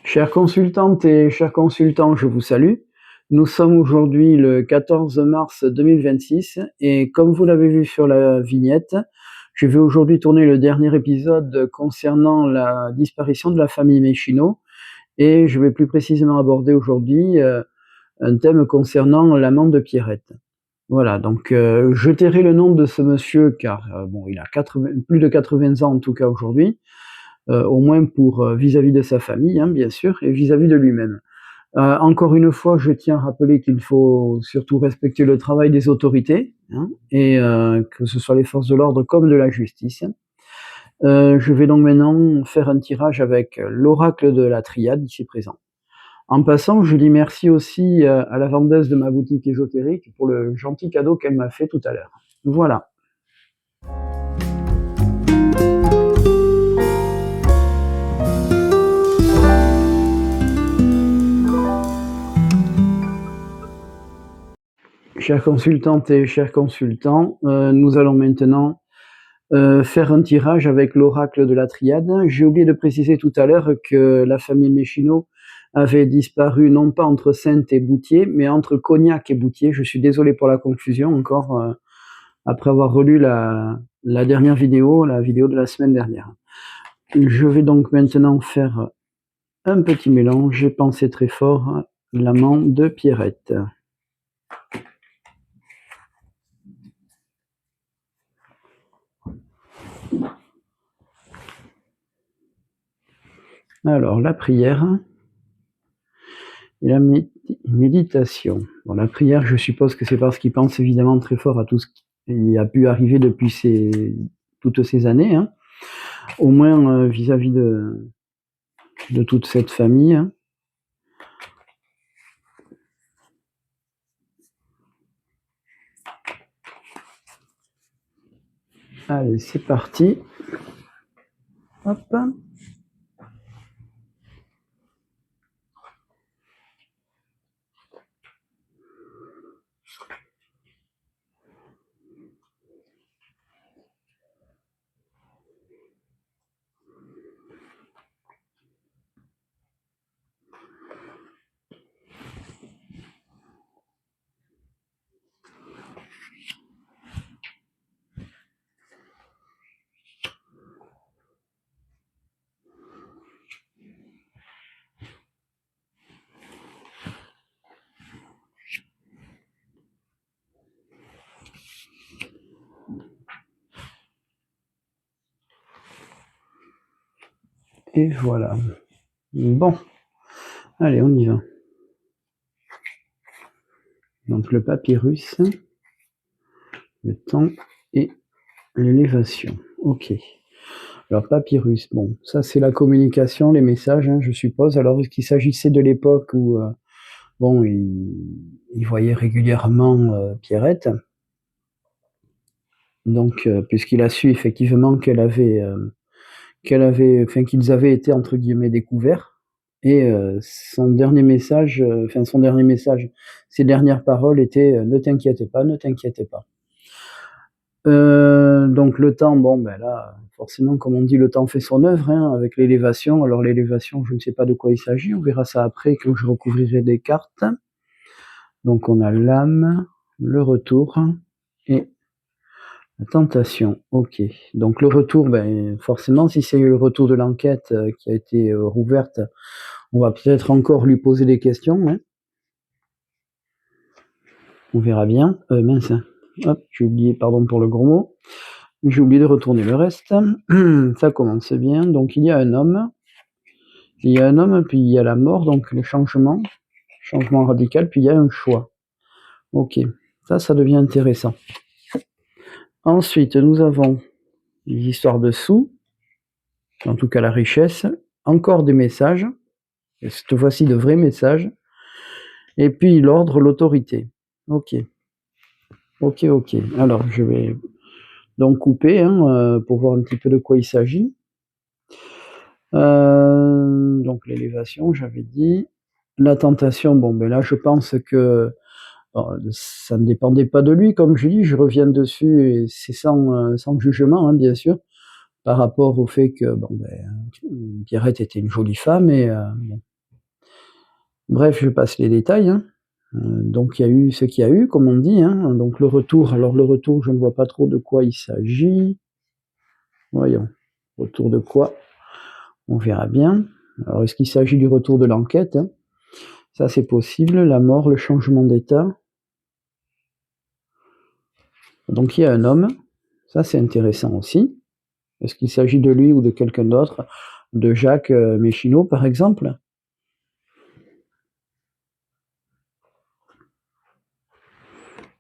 Chères consultantes et chers consultants, je vous salue. Nous sommes aujourd'hui le 14 mars 2026 et comme vous l'avez vu sur la vignette, je vais aujourd'hui tourner le dernier épisode concernant la disparition de la famille Méchino et je vais plus précisément aborder aujourd'hui un thème concernant l'amant de Pierrette. Voilà, donc je tairai le nom de ce monsieur car bon, il a plus de 80 ans en tout cas aujourd'hui. Au moins pour vis-à-vis de sa famille, hein, bien sûr, et vis-à-vis de lui-même. Encore une fois, je tiens à rappeler qu'il faut surtout respecter le travail des autorités, hein, et que ce soit les forces de l'ordre comme de la justice. Je vais donc maintenant faire un tirage avec l'oracle de la triade ici présent. En passant, je dis merci aussi à la vendeuse de ma boutique ésotérique pour le gentil cadeau qu'elle m'a fait tout à l'heure. Voilà. Chères consultantes et chers consultants, nous allons maintenant faire un tirage avec l'oracle de la triade. J'ai oublié de préciser tout à l'heure que la famille Méchino avait disparu non pas entre Saintes et Boutier, mais entre Cognac et Boutier. Je suis désolé pour la confusion encore, après avoir relu la dernière vidéo, la vidéo de la semaine dernière. Je vais donc maintenant faire un petit mélange. J'ai pensé très fort l'amant de Pierrette. Alors, la prière et la méditation. Bon, la prière, je suppose que c'est parce qu'il pense évidemment très fort à tout ce qui a pu arriver depuis toutes ces années, hein. Au moins vis-à-vis de toute cette famille. Hein. Allez, c'est parti. Hop. Et voilà. Bon. Allez, on y va. Donc le papyrus, le temps et l'élévation. Ok. Alors papyrus, bon, ça c'est la communication, les messages, hein, je suppose. Alors est-ce qu'il s'agissait de l'époque où bon, il voyait régulièrement Pierrette, donc puisqu'il a su effectivement qu'ils avaient été entre guillemets découverts. Et son dernier message, ses dernières paroles étaient ne t'inquiète pas, ne t'inquiète pas. Donc le temps, bon ben là, forcément, comme on dit, le temps fait son œuvre, hein, avec l'élévation. Alors l'élévation, je ne sais pas de quoi il s'agit, on verra ça après quand je recouvrirai des cartes. Donc on a l'âme, le retour et la tentation. Ok. Donc le retour, ben forcément, si c'est le retour de l'enquête qui a été rouverte, on va peut-être encore lui poser des questions. Hein. On verra bien. Mince. Hop, j'ai oublié, pardon pour le gros mot. J'ai oublié de retourner le reste. Ça commence bien. Donc il y a un homme. Il y a un homme, puis il y a la mort, donc le changement radical, puis il y a un choix. Ok, ça devient intéressant. Ensuite, nous avons les histoires de sous, en tout cas la richesse, encore des messages, et cette fois-ci de vrais messages, et puis l'ordre, l'autorité. Ok. Alors, je vais donc couper hein, pour voir un petit peu de quoi il s'agit. Donc l'élévation, j'avais dit. La tentation, bon, ben là, je pense que bon, ça ne dépendait pas de lui, comme je dis, je reviens dessus, et c'est sans jugement, hein, bien sûr, par rapport au fait que bon, ben, Pierrette était une jolie femme, et bon, Bref, je passe les détails, hein. Donc il y a eu ce qu'il y a eu, comme on dit, hein. Donc le retour, alors le retour, je ne vois pas trop de quoi il s'agit. Voyons, retour de quoi? On verra bien. Alors est-ce qu'il s'agit du retour de l'enquête, hein? Ça c'est possible, la mort, le changement d'état. Donc il y a un homme, ça c'est intéressant aussi. Est-ce qu'il s'agit de lui ou de quelqu'un d'autre? De Jacques Méchineau par exemple?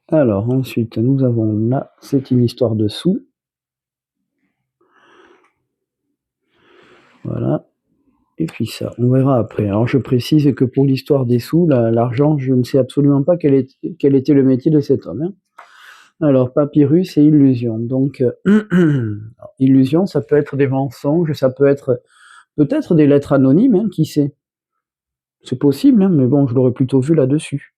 Alors ensuite, nous avons là, c'est une histoire de sous. Voilà. Et puis ça, on verra après. Alors je précise que pour l'histoire des sous, l'argent, je ne sais absolument pas quel était le métier de cet homme, hein. Alors papyrus et illusion. Donc illusion, ça peut être des mensonges, ça peut être peut-être des lettres anonymes, hein, qui sait? C'est possible, hein, mais bon, je l'aurais plutôt vu là-dessus,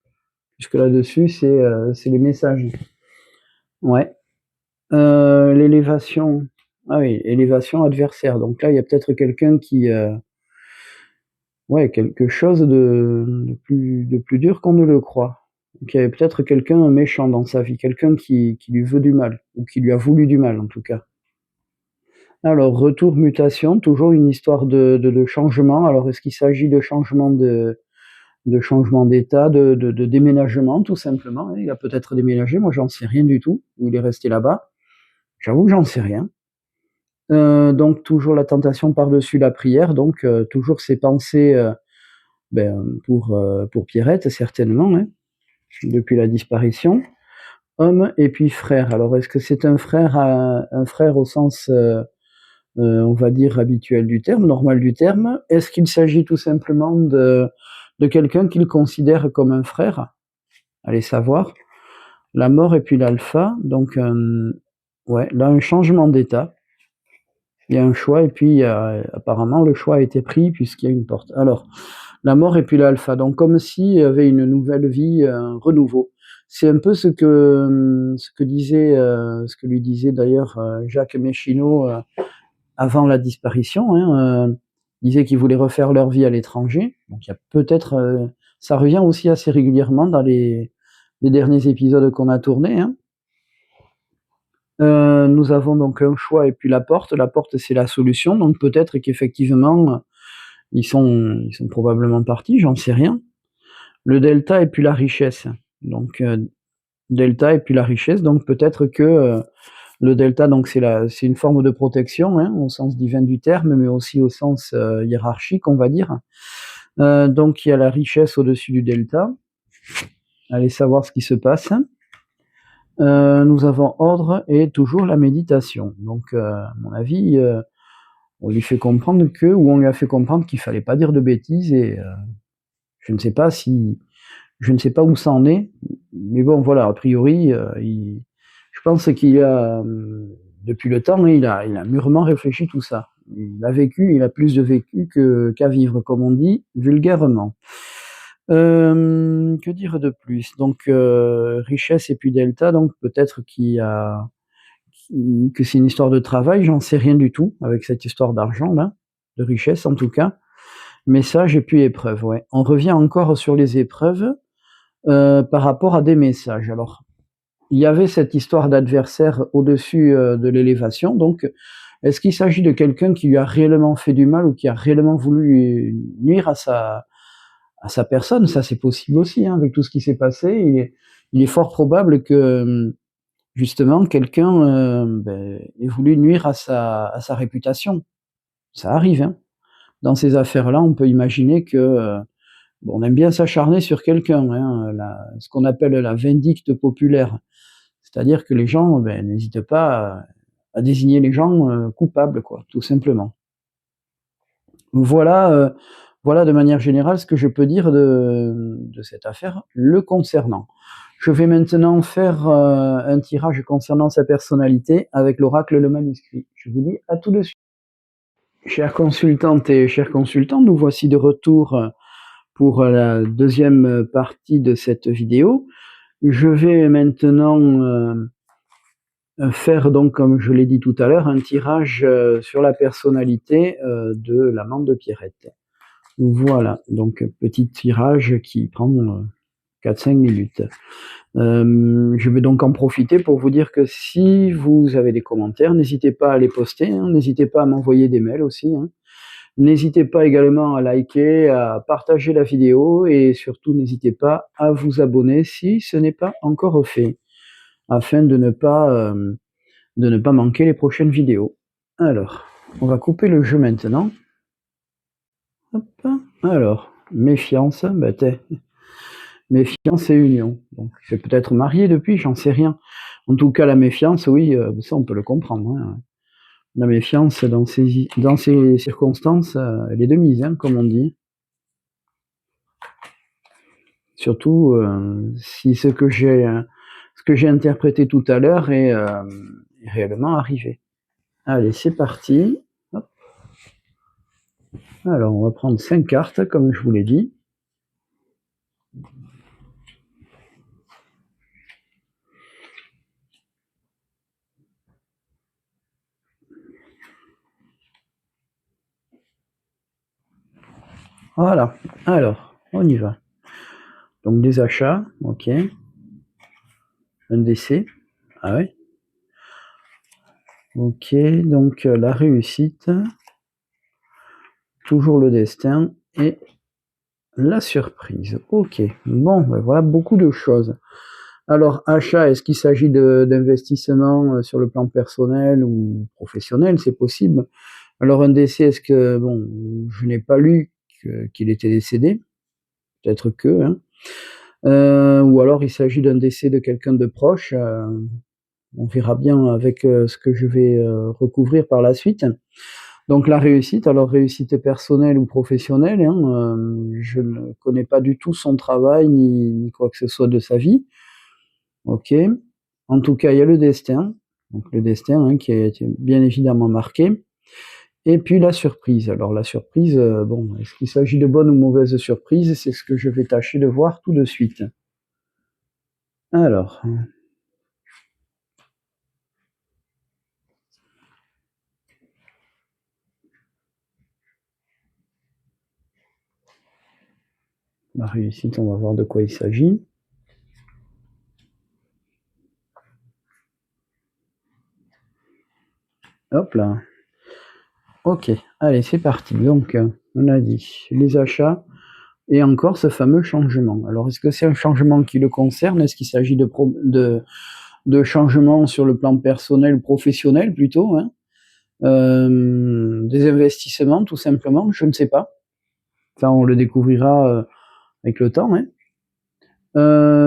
puisque là-dessus, c'est les messages. Ouais. L'élévation. Ah oui, élévation adversaire. Donc là, il y a peut-être quelqu'un qui, ouais, quelque chose de plus dur qu'on ne le croit. Donc il y avait peut-être quelqu'un méchant dans sa vie, quelqu'un qui lui veut du mal, ou qui lui a voulu du mal en tout cas. Alors, retour, mutation, toujours une histoire de changement. Alors, est-ce qu'il s'agit de changement de changement d'état, de déménagement, tout simplement? Il a peut-être déménagé, moi j'en sais rien du tout, ou il est resté là-bas. J'avoue que j'en sais rien. Donc toujours la tentation par-dessus la prière, donc toujours ces pensées, pour Pierrette certainement, hein, depuis la disparition. Homme et puis frère. Alors est-ce que c'est un frère au sens, on va dire habituel du terme, normal du terme? Est-ce qu'il s'agit tout simplement de quelqu'un qu'il considère comme un frère? Allez savoir. La mort et puis l'alpha, donc ouais, là un changement d'état. Il y a un choix et puis apparemment le choix a été pris puisqu'il y a une porte. Alors, la mort et puis l'alpha, donc comme s'il y avait une nouvelle vie, un renouveau. C'est un peu ce que lui disait d'ailleurs Jacques Méchineau avant la disparition, hein, il disait qu'ils voulaient refaire leur vie à l'étranger. Donc il y a peut-être, ça revient aussi assez régulièrement dans les derniers épisodes qu'on a tournés, hein. Nous avons donc un choix et puis la porte. La porte, c'est la solution, donc peut-être qu'effectivement, ils sont probablement partis, j'en sais rien. Le delta et puis la richesse. Donc delta et puis la richesse, donc peut-être que, le delta, donc c'est une forme de protection, hein, au sens divin du terme, mais aussi au sens, hiérarchique, on va dire. Donc il y a la richesse au-dessus du delta. Allez savoir ce qui se passe. Nous avons ordre et toujours la méditation. Donc à mon avis, on lui fait comprendre ou on lui a fait comprendre qu'il fallait pas dire de bêtises et je ne sais pas où ça en est, mais bon voilà, a priori, je pense qu'il a, depuis le temps, il a mûrement réfléchi tout ça. Il a plus de vécu qu'à vivre, comme on dit vulgairement. Que dire de plus? Donc richesse et puis delta, donc peut-être que c'est une histoire de travail, j'en sais rien du tout avec cette histoire d'argent là, de richesse en tout cas. Message et puis épreuve, ouais. On revient encore sur les épreuves, par rapport à des messages. Alors, il y avait cette histoire d'adversaire au-dessus, de l'élévation, donc est-ce qu'il s'agit de quelqu'un qui lui a réellement fait du mal ou qui a réellement voulu nuire à sa personne? Ça, c'est possible aussi, hein, avec tout ce qui s'est passé. Il est fort probable que, justement, quelqu'un, ait voulu nuire à sa réputation. Ça arrive, hein. Dans ces affaires-là, on peut imaginer que, bon, on aime bien s'acharner sur quelqu'un, hein, ce qu'on appelle la vindicte populaire. C'est-à-dire que les gens, n'hésitent pas à désigner les gens, coupables, quoi, tout simplement. Voilà, voilà de manière générale ce que je peux dire de cette affaire le concernant. Je vais maintenant faire, un tirage concernant sa personnalité avec l'oracle Le Manuscrit. Je vous dis à tout de suite. Chères consultantes et chers consultants, nous voici de retour, pour la deuxième partie de cette vidéo. Je vais maintenant faire donc, comme je l'ai dit tout à l'heure, un tirage sur la personnalité de l'amante de Pierrette. Voilà, donc petit tirage qui prend 4-5 minutes. Je vais donc en profiter pour vous dire que si vous avez des commentaires, n'hésitez pas à les poster, hein, n'hésitez pas à m'envoyer des mails aussi, hein. N'hésitez pas également à liker, à partager la vidéo et surtout n'hésitez pas à vous abonner si ce n'est pas encore fait, afin de ne pas manquer les prochaines vidéos. Alors, on va couper le jeu maintenant. Hop. Alors, méfiance, méfiance et union. Donc, c'est peut-être marié depuis, j'en sais rien. En tout cas, la méfiance, oui, ça on peut le comprendre, hein. La méfiance dans ces circonstances, elle est de mise, hein, comme on dit. Surtout si ce que j'ai interprété tout à l'heure est réellement arrivé. Allez, c'est parti. Hop. Alors, on va prendre 5 cartes, comme je vous l'ai dit. Voilà. Alors, on y va. Donc, des achats, ok. Un décès. Ah ouais. Ok, donc la réussite. Toujours le destin et la surprise. Ok, bon, ben voilà beaucoup de choses. Alors, achat, est-ce qu'il s'agit d'investissement sur le plan personnel ou professionnel? C'est possible. Alors, un décès, est-ce que, bon, je n'ai pas lu qu'il était décédé, peut-être que, hein. Ou alors il s'agit d'un décès de quelqu'un de proche. On verra bien avec ce que je vais recouvrir par la suite. Donc la réussite, alors réussite personnelle ou professionnelle, hein, je ne connais pas du tout son travail ni quoi que ce soit de sa vie. Ok. En tout cas, il y a le destin, donc le destin hein, qui a été bien évidemment marqué. Et puis la surprise. Alors la surprise, bon, est-ce qu'il s'agit de bonne ou mauvaise surprise? C'est ce que je vais tâcher de voir tout de suite. Alors. La réussite, on va voir de quoi il s'agit. Hop là. Ok, allez, c'est parti. Donc, on a dit les achats et encore ce fameux changement. Alors, est-ce que c'est un changement qui le concerne? Est-ce qu'il s'agit de changements sur le plan personnel ou professionnel plutôt, hein? Des investissements, tout simplement? Je ne sais pas. Ça, on le découvrira avec le temps, hein.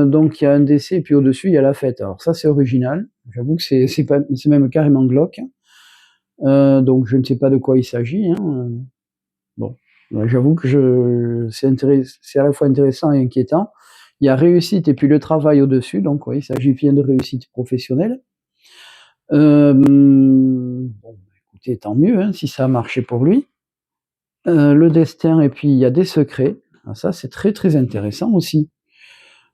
Donc, il y a un décès et puis au-dessus, il y a la fête. Alors ça, c'est original. J'avoue que c'est même carrément glauque. Donc je ne sais pas de quoi il s'agit, hein. Bon, j'avoue que c'est à la fois intéressant et inquiétant. Il y a réussite et puis le travail au-dessus, donc oui, il s'agit bien de réussite professionnelle. Bon, écoutez, tant mieux, hein, si ça a marché pour lui. Le destin et puis il y a des secrets. Ah, ça, c'est très, très intéressant aussi.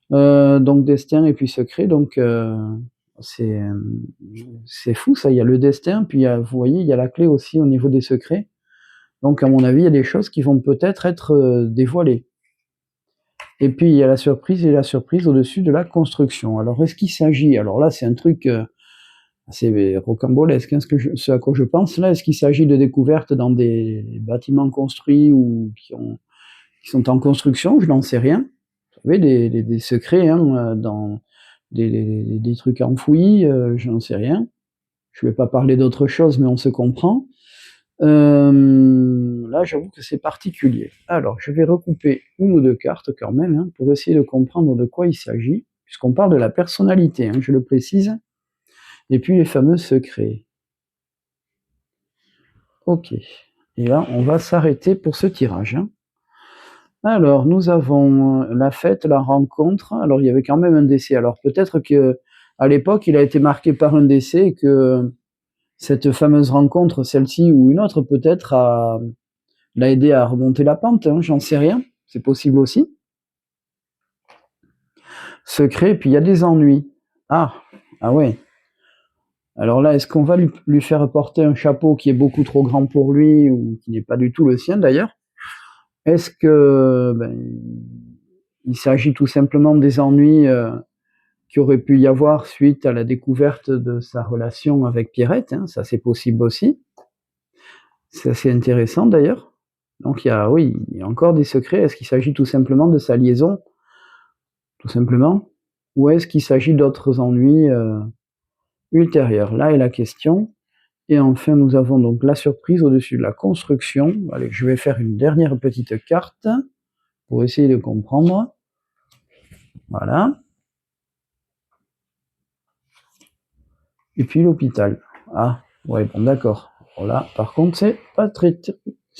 Donc destin et puis secret, donc c'est fou ça. Il y a le destin, puis vous voyez, il y a la clé aussi au niveau des secrets. Donc à mon avis, il y a des choses qui vont peut-être être dévoilées. Et puis il y a la surprise et la surprise au-dessus de la construction. Alors est-ce qu'il s'agit, alors là c'est un truc assez rocambolesque, hein, ce à quoi je pense là, est-ce qu'il s'agit de découvertes dans des bâtiments construits ou qui sont en construction? Je n'en sais rien. Vous savez, des secrets hein, dans des trucs enfouis, je n'en sais rien. Je ne vais pas parler d'autre chose, mais on se comprend. Là, j'avoue que c'est particulier. Alors, je vais recouper une ou deux cartes quand même, hein, pour essayer de comprendre de quoi il s'agit, puisqu'on parle de la personnalité, hein, je le précise, et puis les fameux secrets. Ok. Et là, on va s'arrêter pour ce tirage, hein. Alors, nous avons la fête, la rencontre. Alors, il y avait quand même un décès. Alors, peut-être que à l'époque, il a été marqué par un décès et que cette fameuse rencontre, celle-ci ou une autre, peut-être l'a aidé à remonter la pente, hein, j'en sais rien. C'est possible aussi. Secret, puis il y a des ennuis. Ah ouais. Alors là, est-ce qu'on va lui faire porter un chapeau qui est beaucoup trop grand pour lui ou qui n'est pas du tout le sien d'ailleurs? Est-ce que il s'agit tout simplement des ennuis qu'il aurait pu y avoir suite à la découverte de sa relation avec Pierrette, hein, ça c'est possible aussi. C'est assez intéressant d'ailleurs. Donc oui, il y a encore des secrets. Est-ce qu'il s'agit tout simplement de sa liaison, tout simplement, ou est-ce qu'il s'agit d'autres ennuis ultérieurs? Là est la question. Et enfin, nous avons donc la surprise au-dessus de la construction. Allez, je vais faire une dernière petite carte pour essayer de comprendre. Voilà. Et puis l'hôpital. Ah, ouais, bon, d'accord. Voilà. Par contre, c'est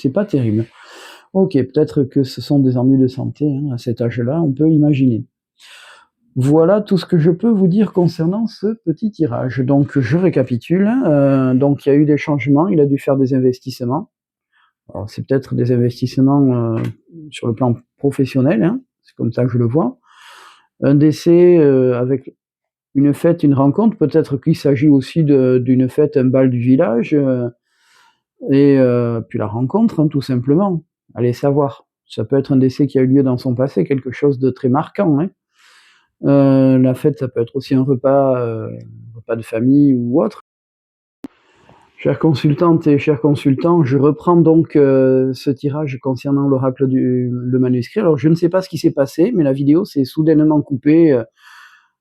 pas terrible. Ok, peut-être que ce sont des ennuis de santé, hein, à cet âge-là, on peut imaginer. Voilà tout ce que je peux vous dire concernant ce petit tirage. Donc, je récapitule. Donc, il y a eu des changements, il a dû faire des investissements. Alors, c'est peut-être des investissements sur le plan professionnel, hein, c'est comme ça que je le vois. Un décès avec une fête, une rencontre, peut-être qu'il s'agit aussi d'une fête, un bal du village, et puis la rencontre, hein, tout simplement. Allez savoir. Ça peut être un décès qui a eu lieu dans son passé, quelque chose de très marquant, hein. La fête, ça peut être aussi un repas de famille ou autre. Chères consultantes et chers consultants, je reprends donc ce tirage concernant l'oracle le manuscrit. Alors, je ne sais pas ce qui s'est passé, mais la vidéo s'est soudainement coupée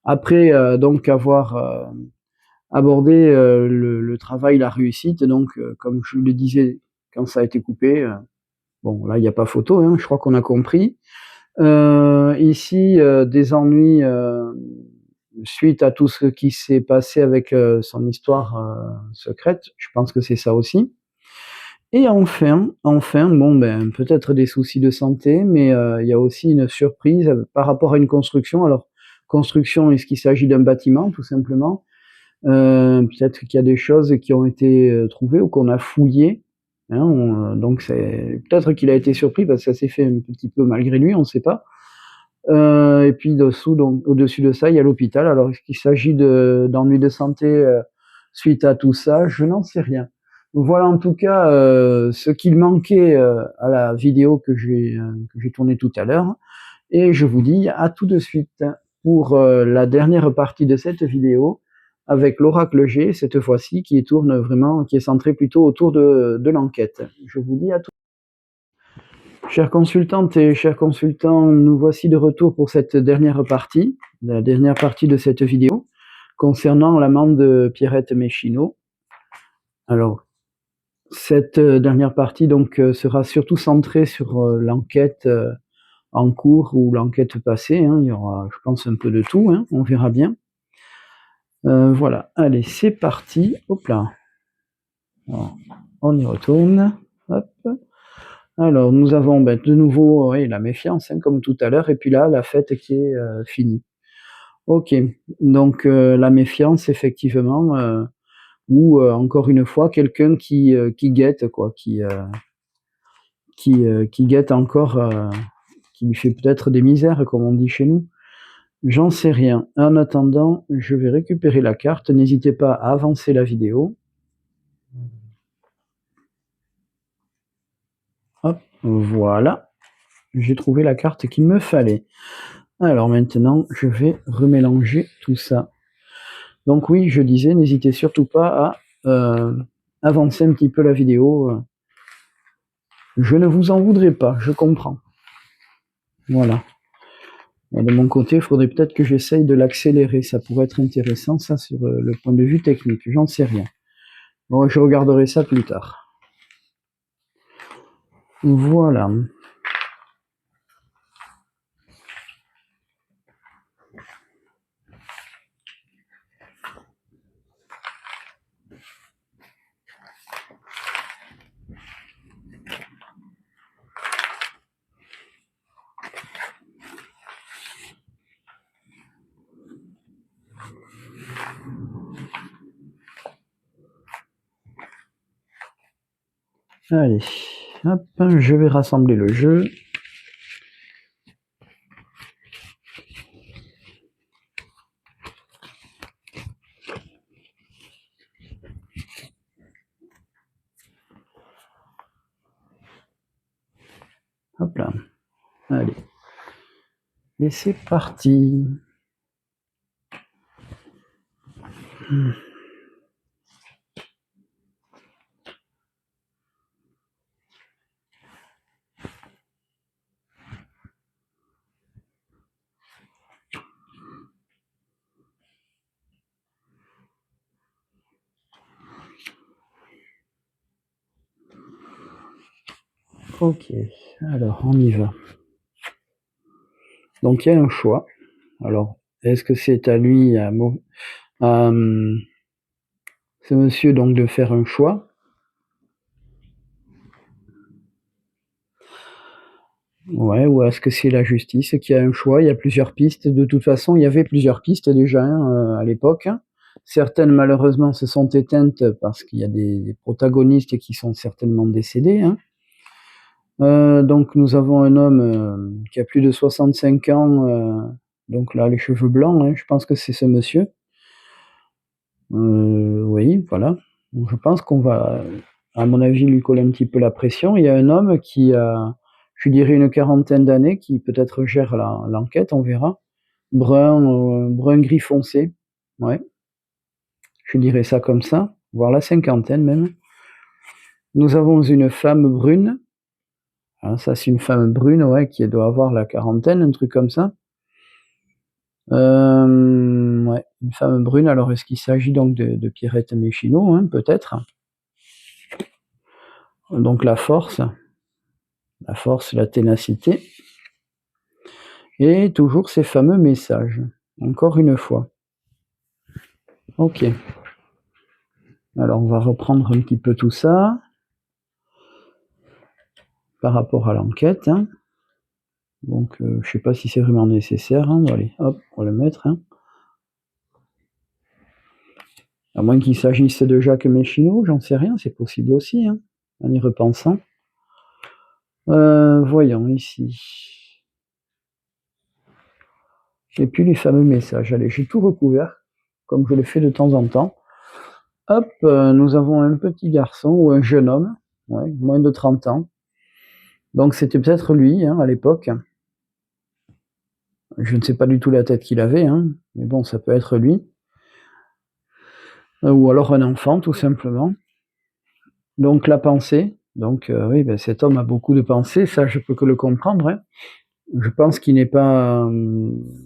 après donc avoir abordé le travail, la réussite. Donc, comme je le disais, quand ça a été coupé, bon, là, il n'y a pas photo, hein, je crois qu'on a compris. Ici, des ennuis suite à tout ce qui s'est passé avec son histoire secrète. Je pense que c'est ça aussi. Et enfin, bon, peut-être des soucis de santé, mais il y a aussi une surprise par rapport à une construction. Alors, construction, est-ce qu'il s'agit d'un bâtiment, tout simplement? Peut-être qu'il y a des choses qui ont été trouvées ou qu'on a fouillées. Hein, donc, peut-être qu'il a été surpris parce que ça s'est fait un petit peu malgré lui, on ne sait pas. Et puis dessous, donc au-dessus de ça, il y a l'hôpital. Alors, est-ce qu'il s'agit d'ennuis de santé suite à tout ça? Je n'en sais rien. Donc, voilà en tout cas ce qu'il manquait à la vidéo que j'ai tournée tout à l'heure. Et je vous dis à tout de suite pour la dernière partie de cette vidéo avec l'oracle G, cette fois-ci, qui est centré plutôt autour de l'enquête. Je vous dis à tout. Chères consultantes et chers consultants, nous voici de retour pour cette dernière partie, la dernière partie de cette vidéo, concernant l'amant de Pierrette Méchineau. Alors, cette dernière partie donc sera surtout centrée sur l'enquête en cours ou l'enquête passée. Hein. Il y aura, je pense, un peu de tout, hein. On verra bien. Voilà, allez, c'est parti. Hop là. Alors, on y retourne. Hop. Alors, nous avons de nouveau la méfiance, hein, comme tout à l'heure, et puis là, la fête qui est finie. Ok, donc la méfiance, effectivement, ou encore une fois, quelqu'un qui guette, quoi, qui guette encore, qui lui fait peut-être des misères, comme on dit chez nous. J'en sais rien. En attendant, je vais récupérer la carte. N'hésitez pas à avancer la vidéo. Hop, voilà. J'ai trouvé la carte qu'il me fallait. Alors maintenant, je vais remélanger tout ça. Donc oui, je disais, n'hésitez surtout pas à avancer un petit peu la vidéo. Je ne vous en voudrais pas, je comprends. Voilà. De mon côté, il faudrait peut-être que j'essaye de l'accélérer. Ça pourrait être intéressant, ça, sur le point de vue technique. J'en sais rien. Bon, je regarderai ça plus tard. Voilà. Allez, hop, je vais rassembler le jeu. Hop là. Allez. Et c'est parti. Ok, alors on y va. Donc il y a un choix. Alors, est-ce que c'est à lui, ce monsieur donc de faire un choix? Ouais, ou est-ce que c'est la justice qui a un choix? Il y a plusieurs pistes. De toute façon, il y avait plusieurs pistes déjà à l'époque. Certaines, malheureusement, se sont éteintes parce qu'il y a des protagonistes qui sont certainement décédés. Donc, nous avons un homme qui a plus de 65 ans, donc là, les cheveux blancs, je pense que c'est ce monsieur. Oui, voilà. Donc, je pense qu'on va, à mon avis, lui coller un petit peu la pression. Il y a un homme qui a, je dirais, une quarantaine d'années, qui peut-être gère l'enquête, on verra. Brun gris foncé, ouais, je dirais ça comme ça, voire la cinquantaine même. Nous avons une femme brune, ça c'est une femme brune, ouais, qui doit avoir la quarantaine, un truc comme ça. Ouais, une femme brune. Alors est-ce qu'il s'agit donc de Pierrette Méchineau, peut-être? Donc la force, la ténacité, et toujours ces fameux messages, encore une fois. Ok. Alors on va reprendre un petit peu tout ça par rapport à l'enquête. Donc je sais pas si c'est vraiment nécessaire. Allez, hop, on va le mettre. À moins qu'il s'agisse de Jacques Méchineau, j'en sais rien, c'est possible aussi, en y repensant. Voyons ici. Et puis les fameux messages. Allez, j'ai tout recouvert, comme je le fais de temps en temps. Hop, nous avons un petit garçon ou un jeune homme, ouais, moins de 30 ans. Donc c'était peut-être lui, à l'époque. Je ne sais pas du tout la tête qu'il avait, mais bon, ça peut être lui. Ou alors un enfant, tout simplement. Donc la pensée. Donc oui, cet homme a beaucoup de pensées, ça je peux que le comprendre. Je pense qu'il n'est pas,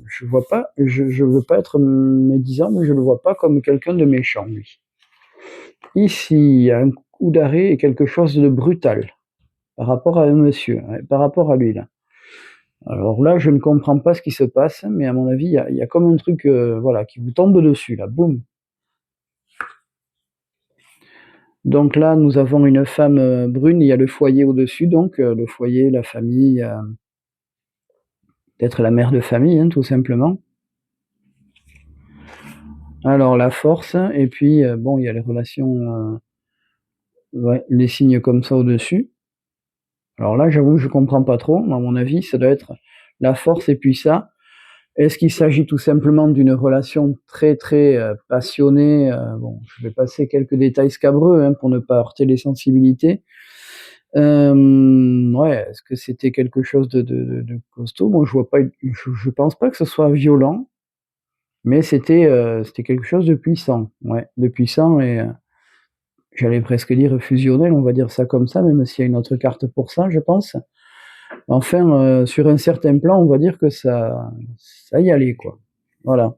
je veux pas être médisant, mais je le vois pas comme quelqu'un de méchant, lui. Ici, il y a un coup d'arrêt et quelque chose de brutal par rapport à un monsieur, par rapport à lui là. Alors là, je ne comprends pas ce qui se passe, mais à mon avis, il y a comme un truc, voilà, qui vous tombe dessus là, boum. Donc là, nous avons une femme brune, il y a le foyer au-dessus, donc le foyer, la famille, peut-être la mère de famille, tout simplement. Alors la force, et puis bon, il y a les relations, ouais, les signes comme ça au-dessus. Alors là, j'avoue que je comprends pas trop. À mon avis, ça doit être la force et puis ça. Est-ce qu'il s'agit tout simplement d'une relation très très passionnée? Bon, je vais passer quelques détails scabreux pour ne pas heurter les sensibilités. Ouais, est-ce que c'était quelque chose de costaud? Moi, je vois pas, je pense pas que ce soit violent, mais c'était quelque chose de puissant, ouais, de puissant et j'allais presque dire fusionnel, on va dire ça comme ça, même s'il y a une autre carte pour ça, je pense. Enfin, sur un certain plan, on va dire que ça y allait, quoi. Voilà.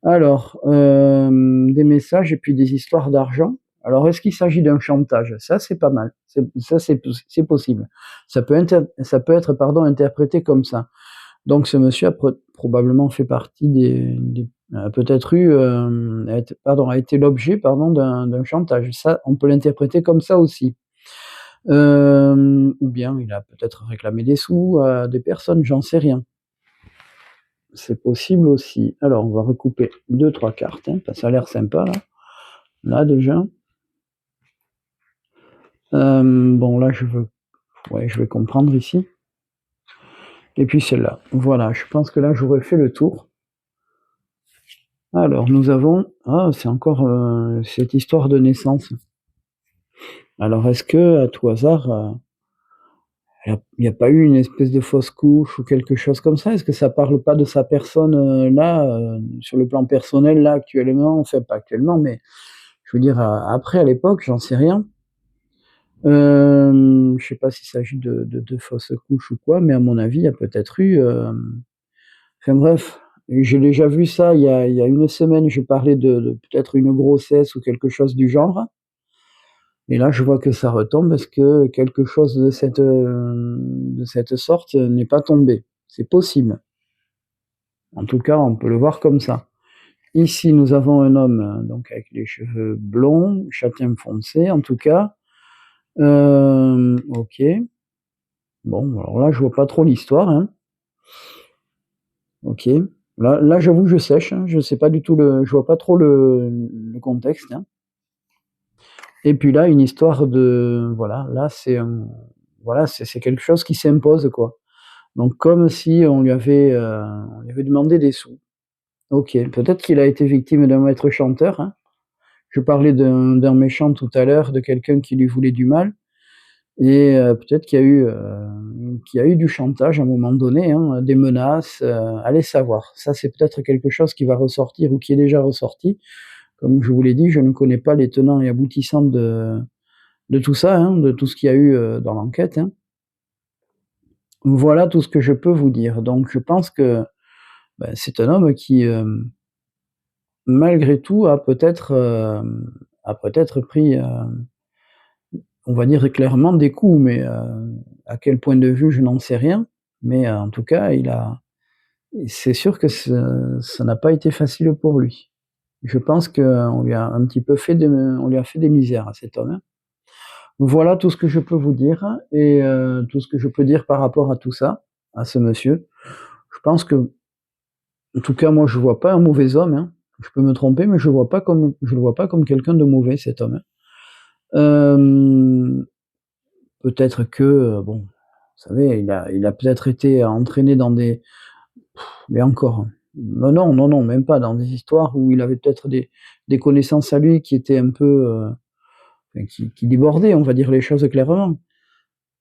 Alors, des messages et puis des histoires d'argent. Alors, est-ce qu'il s'agit d'un chantage? Ça, c'est pas mal. C'est possible. Ça peut être, pardon, interprété comme ça. Donc, ce monsieur a probablement fait partie a peut-être a été l'objet, pardon, d'un chantage. Ça, on peut l'interpréter comme ça aussi. Ou bien il a peut-être réclamé des sous à des personnes, j'en sais rien. C'est possible aussi. Alors, on va recouper 2-3 cartes, ça a l'air sympa là. Là déjà. Bon là je vais comprendre ici. Et puis celle-là. Voilà, je pense que là j'aurais fait le tour. Alors nous avons, c'est encore cette histoire de naissance. Alors est-ce que à tout hasard, Il y a pas eu une espèce de fausse couche ou quelque chose comme ça? Est-ce que ça parle pas de sa personne, là, sur le plan personnel, là, actuellement? Enfin, pas actuellement, mais je veux dire, après, à l'époque, j'en sais rien. Je sais pas s'il s'agit de fausses couches ou quoi, mais à mon avis, il y a peut-être eu, enfin bref, j'ai déjà vu ça il y a 1 semaine, je parlais de peut-être une grossesse ou quelque chose du genre, et là, je vois que ça retombe parce que quelque chose de cette sorte, n'est pas tombé. C'est possible. En tout cas, on peut le voir comme ça. Ici, nous avons un homme, donc avec les cheveux blonds, châtain foncé en tout cas. OK. Bon, alors là, je vois pas trop l'histoire, hein. OK. Là, j'avoue que je sèche, hein, je sais pas du tout je vois pas trop le contexte, hein. Et puis là, une histoire de voilà, là, voilà, c'est quelque chose qui s'impose, quoi. Donc comme si on lui avait demandé des sous. OK, peut-être qu'il a été victime d'un maître chanteur, hein. Je parlais d'un méchant tout à l'heure, de quelqu'un qui lui voulait du mal, et peut-être qu'il y a eu du chantage à un moment donné, hein, des menaces, allez savoir. Ça, c'est peut-être quelque chose qui va ressortir ou qui est déjà ressorti. Comme je vous l'ai dit, je ne connais pas les tenants et aboutissants de tout ça, hein, de tout ce qu'il y a eu, dans l'enquête, hein. Voilà tout ce que je peux vous dire. Donc je pense que, c'est un homme qui, malgré tout a peut-être pris, on va dire clairement des coups, mais, à quel point de vue, je n'en sais rien. Mais, en tout cas, c'est sûr que ça n'a pas été facile pour lui. Je pense qu'on lui a un petit peu fait on lui a fait des misères à cet homme, hein. Voilà tout ce que je peux vous dire et tout ce que je peux dire par rapport à tout ça, à ce monsieur. Je pense que, en tout cas, moi, je vois pas un mauvais homme, hein. Je peux me tromper, mais je le vois pas comme quelqu'un de mauvais, cet homme, hein. Peut-être que, bon, vous savez, il a peut-être été entraîné dans des mais encore, non, non, non, même pas, dans des histoires où il avait peut-être des connaissances à lui qui étaient un peu, enfin qui débordaient, on va dire les choses clairement.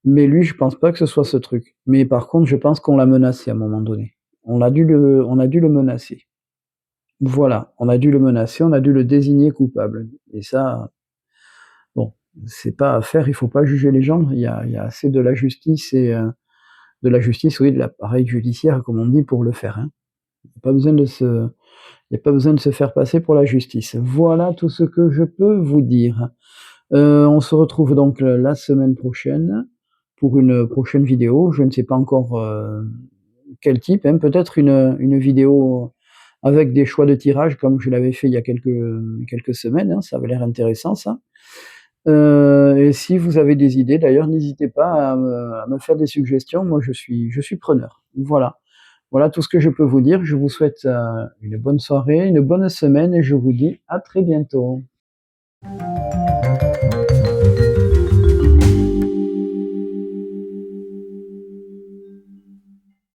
Mais lui, je pense pas que ce soit ce truc. Mais par contre, je pense qu'on l'a menacé à un moment donné. On a dû le menacer. Voilà, on a dû le menacer, on a dû le désigner coupable, et ça, bon, c'est pas à faire, il faut pas juger les gens. Il y a assez de la justice et oui, de l'appareil judiciaire, comme on dit, pour le faire, hein. Il y a pas besoin de se il y a pas besoin de se faire passer pour la justice. Voilà tout ce que je peux vous dire. On se retrouve donc, la semaine prochaine pour une prochaine vidéo. Je ne sais pas encore, quel type, hein, peut-être une vidéo avec des choix de tirage comme je l'avais fait il y a quelques semaines, hein, ça avait l'air intéressant ça. Et si vous avez des idées d'ailleurs, n'hésitez pas à me faire des suggestions, moi je suis preneur. Voilà. Voilà tout ce que je peux vous dire. Je vous souhaite, une bonne soirée, une bonne semaine et je vous dis à très bientôt.